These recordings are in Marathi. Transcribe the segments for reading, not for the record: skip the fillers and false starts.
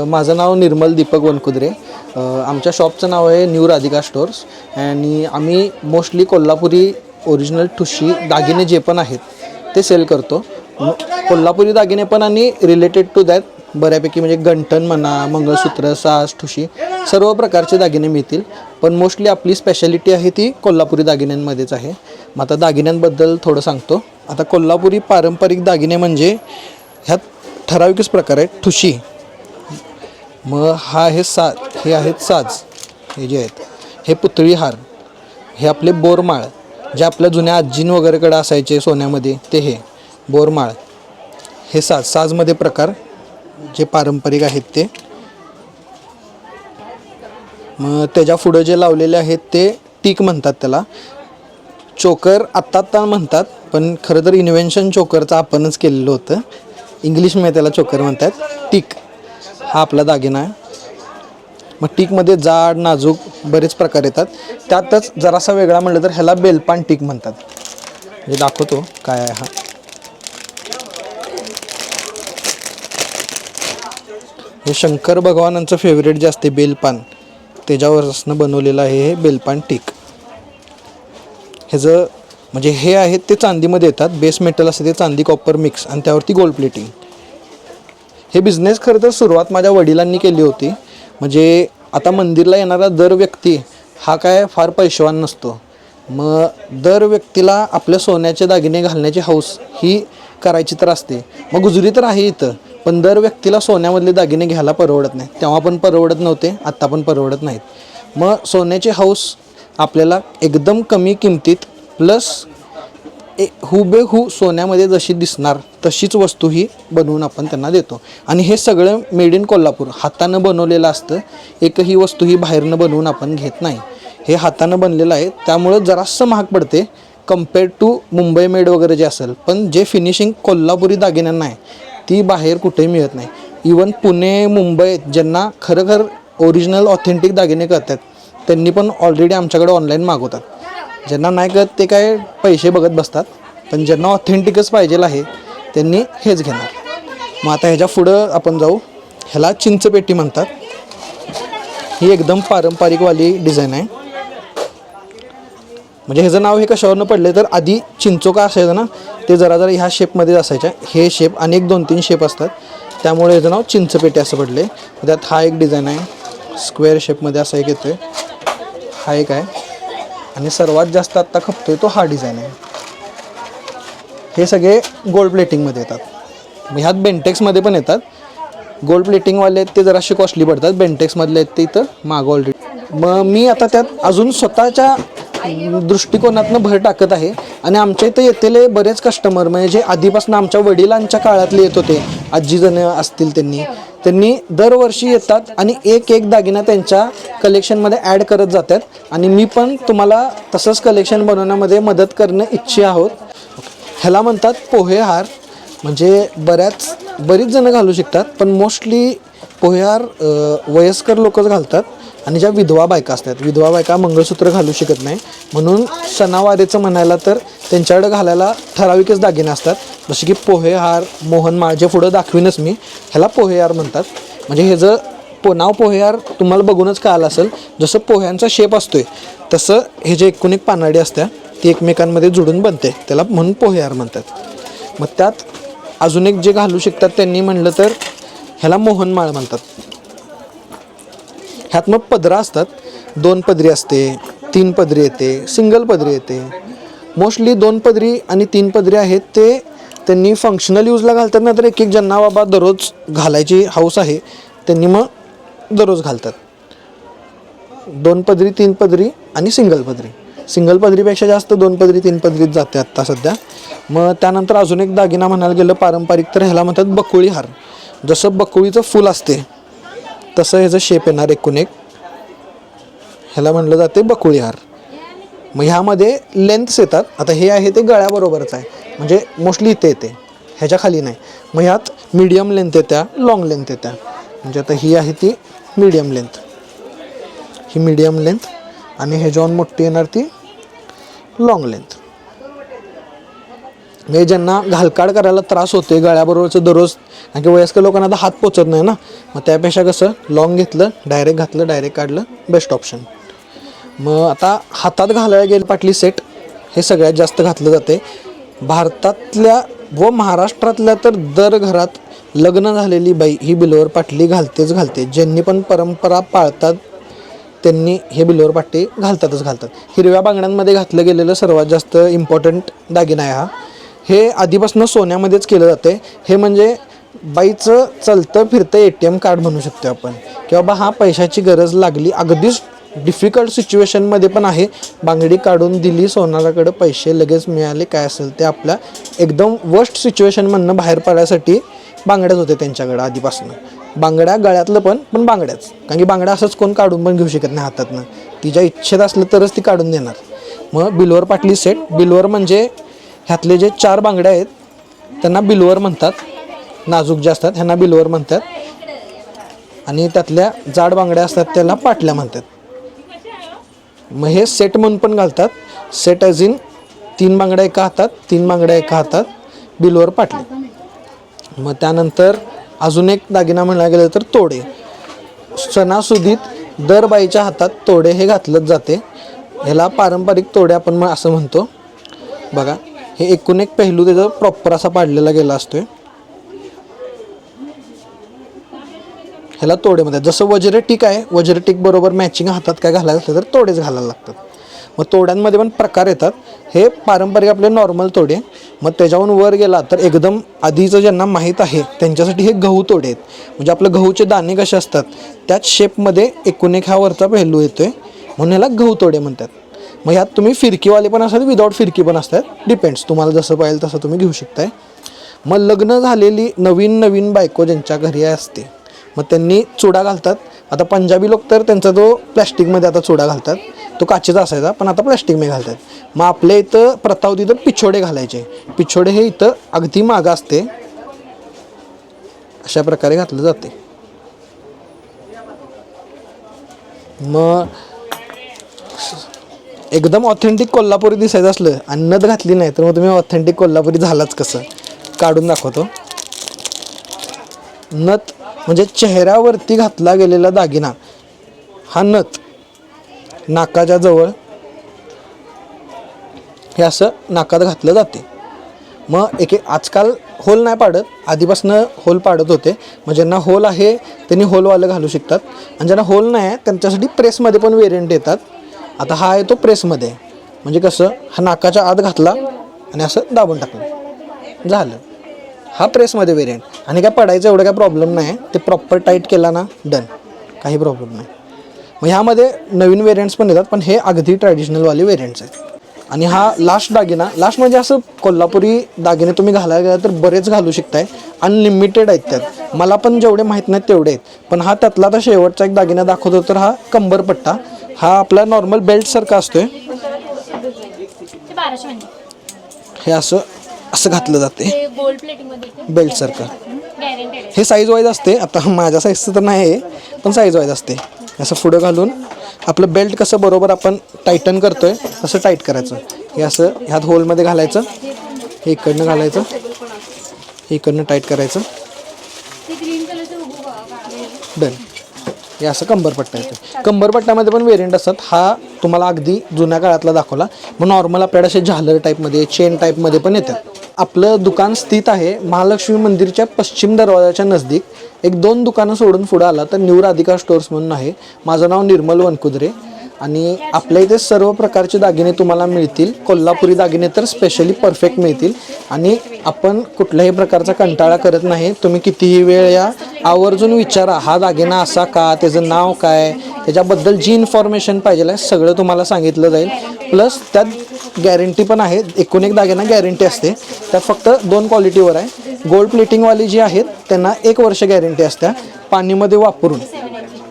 माझं नाव निर्मल दीपक वनकुद्रे. आमच्या शॉपचं नाव आहे न्यू राधिका स्टोर्स आणि आम्ही मोस्टली कोल्हापुरी ओरिजिनल ठुशी दागिने जे पण आहेत ते सेल करतो. कोल्हापुरी दागिने पण आणि रिलेटेड टू दॅट बऱ्यापैकी म्हणजे गंठण म्हणा, मंगळसूत्र, साज, ठुशी सर्व प्रकारचे दागिने मिळतील. पण मोस्टली आपली स्पेशालिटी आहे ती कोल्हापुरी दागिन्यांमध्येच आहे. मग आता दागिन्यांबद्दल थोडं सांगतो. आता कोल्हापुरी पारंपरिक दागिने म्हणजे ह्यात ठराविकच प्रकार आहेत. ठुशी, मग हे आहेत साज, हे जे आहेत हे पुतळी हार, हे आपले बोरमाळ जे आपल्या जुन्या आजीन वगैरेकडे असायचे सोन्यामध्ये ते हे बोरमाळ, हे साजमध्ये प्रकार जे पारंपरिक आहेत ते. मग त्याच्या पुढं जे लावलेले आहेत ते टीक म्हणतात, त्याला चोकर आत्ता म्हणतात, पण खरं तर इन्व्हेन्शन चोकरचं आपणच केलेलं होतं. इंग्लिशमध्ये त्याला चोकर म्हणतात. टीक हा आपला दागिना आहे. मग टीकमध्ये जाड नाजूक बरेच प्रकार येतात. त्यातच जरासा वेगळा म्हटलं तर ह्याला बेलपान टीक म्हणतात. म्हणजे दाखवतो काय आहे हा. हे शंकर भगवानांचं फेवरेट जे असते बेलपान, त्याच्यावरनं बनवलेलं आहे हे बेलपान टीक. ह्याचं म्हणजे हे आहेत ते चांदीमध्ये येतात. बेस मेटल असते ते चांदी कॉपर मिक्स आणि त्यावरती गोल्ड प्लेटिंग. हे बिझनेस खरं तर सुरुवात माझ्या वडिलांनी केली होती. म्हणजे आता मंदिरला येणारा दर व्यक्ती हा काय फार पैसेवान नसतो. मग दर व्यक्तीला आपल्या सोन्याचे दागिने घालण्याची हौस ही करायची तर असते. मग गुजरी तर आहे इथं, पण दर व्यक्तीला सोन्यामधले दागिने घ्यायला परवडत नाही. तेव्हा पण परवडत नव्हते, आत्ता पण परवडत नाहीत. मग सोन्याची हौस आपल्याला एकदम कमी किमतीत प्लस हुबेहू सोन्यामध्ये जशी दिसणार तशीच वस्तू ही बनवून आपण त्यांना देतो. आणि हे सगळं मेड इन कोल्हापूर हातानं बनवलेलं असतं. एकही वस्तू ही बाहेरनं बनवून आपण घेत नाही. हे हातानं बनलेलं आहे, त्यामुळं जरासं महाग पडते कम्पेअर्ड टू मुंबई मेड वगैरे जे असेल. पण जे फिनिशिंग कोल्हापुरी दागिन्यांना आहे ती बाहेर कुठेही मिळत नाही. इवन पुणे मुंबईत ज्यांना खरं ओरिजिनल ऑथेंटिक दागिने करतात त्यांनी पण ऑलरेडी आमच्याकडे ऑनलाईन मागवतात. ज्यांना नाही करत ते काय पैसे बघत बसतात, पण ज्यांना ऑथेंटिकच पाहिजे आहे त्यांनी हेच घेणार. मग आता ह्याच्या पुढं आपण जाऊ. ह्याला चिंचपेटी म्हणतात. ही एकदम पारंपरिकवाली डिझाईन आहे. म्हणजे ह्याचं नाव हे कशावरनं पडले तर आधी चिंचोका असायचं ना, ते जरा ह्या शेपमध्ये असायच्या. हे शेप आणि 1-2-3 शेप असतात, त्यामुळे ह्याचं नाव चिंचपेटी असं पडले. त्यात हा एक डिझाईन आहे स्क्वेअर शेपमध्ये असा एक येतो आहे, हा एक आहे. आणि सर्वात जास्त आत्ता खपतोय तो हा डिझाईन आहे. हे सगळे गोल्ड प्लेटिंगमध्ये येतात. मग ह्यात बेंटेक्समध्ये पण येतात. गोल्ड प्लेटिंगवाले आहेत ते जराशे कॉस्टली पडतात. बेंटेक्समधले आहेत ते इथं मागं ऑलरेडी. मग मी आता त्यात अजून स्वतःच्या दृष्टिकोनातनं भर टाकत आहे. आणि आमच्या इथं येतेले बरेच कस्टमर म्हणजे जे आधीपासून आमच्या वडिलांच्या काळातले येत होते, आजीजण असतील त्यांनी दरवर्षी येतात आणि एक दागिना त्यांच्या कलेक्शनमध्ये ॲड करत जातात. आणि मी पण तुम्हाला तसंच कलेक्शन बनवण्यामध्ये मदत करणं इच्छित आहोत. ह्याला म्हणतात पोहेहार. म्हणजे बरीच जणं घालू शकतात, पण मोस्टली पोहेहार वयस्कर लोकच घालतात. आणि ज्या विधवा बायका असतात, विधवा बायका मंगळसूत्र घालू शकत नाही, म्हणून सणावारीचं म्हणायला तर त्यांच्याकडे घालायला ठराविकच दागिने असतात. जसे की पोहेहार, मोहनमाळ जे पुढं दाखवीनच मी, ह्याला पोहेहार म्हणतात. म्हणजे ह्याचं नाव पोहेहार तुम्हाला बघूनच कळालं असेल. जसं पोह्यांचा शेप असतोय तसं हे जे एकूण एक पानाडी असत्या ती एकमेकांमध्ये जुडून बनते, त्याला म्हणून पोहेहार म्हणतात. मग त्यात अजून एक जे घालू शकतात त्यांनी म्हणलं तर ह्याला मोहनमाळ म्हणतात. ह्यात मग पदरा असतात. 2 पदरी असते, 3 पदरी येते, सिंगल पदरी येते. मोस्टली 2 पदरी आणि 3 पदरी आहेत ते त्यांनी फंक्शनल यूजला घालतात ना, तर एक ज्यांना बाबा दररोज घालायची हौस आहे त्यांनी मग दररोज घालतात. 2 पदरी, 3 पदरी आणि सिंगल पदरी. सिंगल पदरीपेक्षा जास्त 2 पदरी 3 पदरीत जाते आत्ता सध्या. मग त्यानंतर अजून एक दागिना म्हणायला गेलं पारंपरिक तर ह्याला म्हणतात बकुळी हार. जसं बकुळीचं फूल असते तसं ह्याचं शेप येणार एकूण एक, ह्याला म्हणलं जाते बकुळी हार. मग ह्यामध्ये लेंथ्स येतात. आता हे आहे ते गळ्याबरोबरच आहे, म्हणजे मोस्टली इथे येते, ह्याच्या खाली नाही. मग ह्यात मीडियम लेंथ येत्या, लॉंग लेंथ येत्या. म्हणजे आता ही आहे ती मीडियम लेंथ, ही मीडियम लेंथ आणि ह्याच्याहून मोठी येणार ती लॉंग लेंथ. म्हणजे ज्यांना घालकाड करायला त्रास होते गळ्याबरोबरचं दररोज, कारण की वयस्कर लोकांना आता हात पोचत नाही ना, मग त्यापेक्षा कसं लॉंग घेतलं, डायरेक्ट घातलं, डायरेक्ट काढलं, बेस्ट ऑप्शन. मग आता हातात घालायला गेलं पाटली सेट हे सगळ्यात जास्त घातलं जाते भारतातल्या व महाराष्ट्रातल्या. तर दर घरात लग्न झालेली बाई ही बिल्वर पाटली घालते. ज्यांनी पण परंपरा पाळतात त्यांनी हे बिल्वर पाटी घालतात. हिरव्या बांगड्यांमध्ये घातलं गेलेलं सर्वात जास्त इम्पॉर्टंट दागिना आहे हा. हे आधीपासून सोन्यामध्येच केलं जाते. हे म्हणजे बाईचं चलतं फिरतं ATM कार्ड म्हणू शकतो आपण, की बाबा हा पैशाची गरज लागली, अगदीच डिफिकल्ट सिच्युएशनमध्ये पण आहे, बांगडी काढून दिली, सोनाराकडे पैसे लगेच मिळाले, काय असेल ते आपल्या एकदम वर्स्ट सिच्युएशनमधनं बाहेर पडायसाठी बांगड्याच होते त्यांच्याकडं आधीपासून. बांगड्या गळ्यातलं पण बांगड्याच, कारण की बांगड्या असंच कोण काढून पण घेऊ शकत नाही हातातनं, तिच्या इच्छेत असलं तरच ती काढून देणार. मग बिल्वर पाटली सेट, बिल्वर म्हणजे ह्यातले जे 4 बांगड्या आहेत त्यांना बिल्वर म्हणतात, नाजूक जे असतात ह्यांना बिल्वर म्हणतात, आणि त्यातल्या जाड बांगड्या असतात त्याला पाटल्या म्हणतात. मग हे सेट म्हणून पण घालतात, सेट ॲज इन 3 बांगड्या एका हातात, 3 बांगड्या एका हातात, बिल्वर पाटली. मग त्यानंतर अजून एक दागिना म्हणायला गेलं तर तोडे. सणासुदीत दर बाईच्या हातात तोडे हे घातलंच जाते. ह्याला पारंपरिक तोडे आपण मग असं म्हणतो. बघा हे एकूण एक पैलू त्याचा प्रॉपर असा पाडलेला गेला असतोय. ह्याला तोडे म्हणतात. जसं वज्रटीक आहे, वज्रटीक बरोबर मॅचिंग हातात काय घालायचं असलं तर तोडेच घालायला लागतात. मग तोड्यांमध्ये पण प्रकार येतात. हे पारंपरिक आपले नॉर्मल तोडे. मग त्याच्याहून वर गेला तर एकदम आधीचं ज्यांना माहीत आहे त्यांच्यासाठी हे गहू तोडे आहेत. म्हणजे आपलं गहूचे दाणे कसे असतात त्याच शेपमध्ये एकूण एक हा वरचा पेहलू येतोय, म्हणून ह्याला गहू तोडे म्हणतात. मग ह्यात तुम्ही फिरकीवाले पण असतात, विदाऊट फिरकी पण असतात, डिपेंड्स, तुम्हाला जसं पाहिजे तसं तुम्ही घेऊ शकताय. मग लग्न झालेली नवीन बायको ज्यांच्या घरी असते मग त्यांनी चुडा घालतात. आता पंजाबी लोक तर त्यांचा तो प्लॅस्टिकमध्ये आता चुडा घालतात, तो काचेचा असायचा पण आता प्लॅस्टिकमध्ये घालतात. मग आपल्या इथं प्रथा होती तर पिछोडे घालायचे. पिछोडे हे इथं अगदी मागं असते, अशा प्रकारे घातलं जाते. मग एकदम ऑथेंटिक कोल्हापुरी दिसायचं असलं आणि नथ घातली नाही तर मग तुम्ही ऑथेंटिक कोल्हापुरी झालाच कसं, काढून दाखवतो. नथ म्हणजे चेहऱ्यावरती घातला गेलेला दागिना, हा नथ नाकाच्या जवळ हे असं नाकात घातलं जाते. मग आजकाल होल नाही पाडत, आधीपासून होल पाडत होते. मग ज्यांना होल आहे त्यांनी होलवालं घालू शकतात, आणि ज्यांना होल नाही आहे त्यांच्यासाठी प्रेसमध्ये पण वेरियंट येतात. आता हा आहे तो प्रेसमध्ये, म्हणजे कसं हा नाकाच्या आत घातला आणि असं दाबून टाकलं झालं, हा प्रेसमध्ये वेरियंट. आणि काय पडायचं एवढं काय प्रॉब्लेम नाही, ते प्रॉपर टाईट केला ना डन, काही प्रॉब्लेम नाही. मग ह्यामध्ये नवीन वेरियंट्स पण येतात, पण हे अगदी ट्रॅडिशनलवाले वेरियंट्स आहेत. आणि हा लास्ट दागिना, लास्ट म्हणजे असं कोल्हापुरी दागिने तुम्ही घालायला गेला तर बरेच घालू शकताय, अनलिमिटेड आहेत त्यात. मला पण जेवढे माहीत नाहीत तेवढे आहेत, पण हा त्यातला आता शेवटचा एक दागिना दाखवतो तर हा कंबरपट्टा. हा आपला नॉर्मल बेल्टसारखा असतोय, हे असं घातलं जाते बेल्टसारखं. हे साईज वाईज असते, आता माझ्या साईजचं तर नाही आहे पण साईज वाईज असते. असं पुढं घालून आपलं बेल्ट कसं बरोबर आपण टायटन करतोय तसं टाईट करायचं. हे असं ह्यात होलमध्ये घालायचं, हे इकडनं घालायचं, हे इकडनं टाईट करायचं, डन. हे असं कंबरपट्टा येतो. कंबरपट्ट्यामध्ये पण वेरियंट असतात. हा तुम्हाला अगदी जुन्या काळातला दाखवला, मग नॉर्मल आपल्याकडे असे झालर टाईपमध्ये, चेन टाईपमध्ये पण येतात. आपलं दुकान स्थित आहे महालक्ष्मी मंदिरच्या पश्चिम दरवाजाच्या नजदीक. 1-2 दुकानं सोडून पुढं आला तर न्यू राधिका स्टोर्स म्हणून आहे. माझं नाव निर्मल वनकुद्रे, आणि आपल्या इथे सर्व प्रकारचे दागिने तुम्हाला मिळतील. कोल्हापुरी दागिने तर स्पेशली परफेक्ट मिळतील, आणि आपण कुठल्याही प्रकारचा कंटाळा करत नाही. तुम्ही कितीही वेळ या, आवर्जून विचारा हा दागिना असा का, त्याचं नाव काय, त्याच्याबद्दल जी इन्फॉर्मेशन पाहिजे आहे सगळं तुम्हाला सांगितलं जाईल. प्लस त्यात गॅरंटी पण आहे, एकूण एक दागिना गॅरंटी असते. त्यात फक्त 2 क्वालिटीवर आहे. गोल्ड प्लेटिंगवाली जी आहेत त्यांना 1 वर्ष गॅरंटी असते. पाणीमध्ये वापरून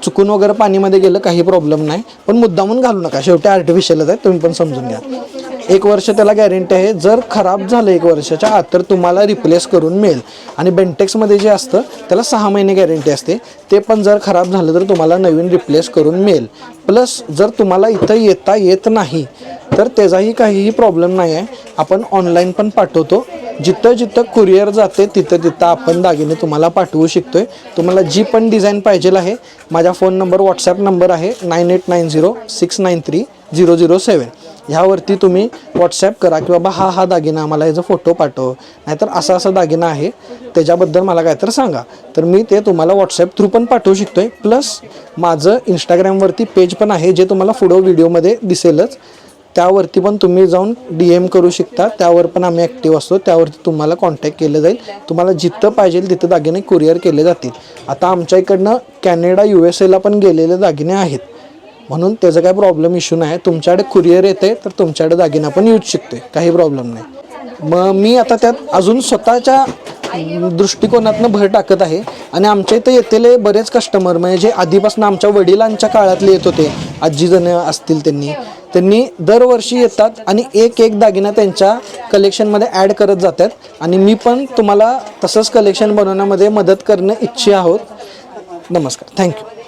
चुकून वगैरे पाणीमध्ये गेलं काही प्रॉब्लेम नाही, पण मुद्दामून घालू नका, शेवटी आर्टिफिशियलच आहे, तुम्ही पण समजून घ्या. 1 वर्ष त्याला गॅरंटी आहे. जर खराब झालं 1 वर्षाच्या आत तर तुम्हाला रिप्लेस करून मिळेल. आणि बेंटेक्समध्ये जे असतं त्याला 6 महिने गॅरंटी असते, ते पण जर खराब झालं तर तुम्हाला नवीन रिप्लेस करून मिळेल. प्लस जर तुम्हाला इथं येता येत नाही तर त्याचाही काहीही प्रॉब्लेम नाही आहे. आपण ऑनलाईन पण पाठवतो. जिथं जिथं कुरिअर जाते तिथं तिथं आपण दागिने तुम्हाला पाठवू शकतोय. तुम्हाला जी पण डिझाईन पाहिजे आहे, माझा फोन नंबर व्हॉट्सॲप नंबर आहे 9890693007. ह्यावरती तुम्ही व्हॉट्सॲप करा की बाबा हा दागिना आम्हाला ह्याचा फोटो पाठव, नाहीतर असा दागिना आहे त्याच्याबद्दल मला काय तर सांगा, तर मी ते तुम्हाला व्हॉट्सॲप थ्रू पण पाठवू शकतो आहे. प्लस माझं इंस्टाग्रामवरती पेज पण आहे, जे तुम्हाला पुढं व्हिडिओमध्ये दिसेलच. त्यावरती पण तुम्ही जाऊन DM करू शकता. त्यावर पण आम्ही ॲक्टिव्ह असतो. त्यावरती तुम्हाला कॉन्टॅक्ट केलं जाईल. तुम्हाला जिथं पाहिजे तिथं दागिने कुरिअर केले जातील. आता आमच्या इकडनं कॅनडा USA ला पण गेलेले दागिने आहेत, म्हणून त्याचा काय प्रॉब्लेम इश्यू नाही. तुमच्याकडे कुरिअर येते तर तुमच्याकडे दागिना पण येऊच शकते, काही प्रॉब्लेम नाही. मग मी आता त्यात अजून स्वतःच्या दृष्टिकोनातनं भर टाकत आहे. आणि आमच्या इथं येतेले बरेच कस्टमर म्हणजे जे आधीपासून आमच्या वडिलांच्या काळातले येत होते, आजीजण असतील, त्यांनी दरवर्षी येतात आणि एक दागिना त्यांच्या कलेक्शनमध्ये ॲड करत जातात. आणि मी पण तुम्हाला तसंच कलेक्शन बनवण्यामध्ये मदत करणं इच्छित आहोत. नमस्कार, थँक्यू.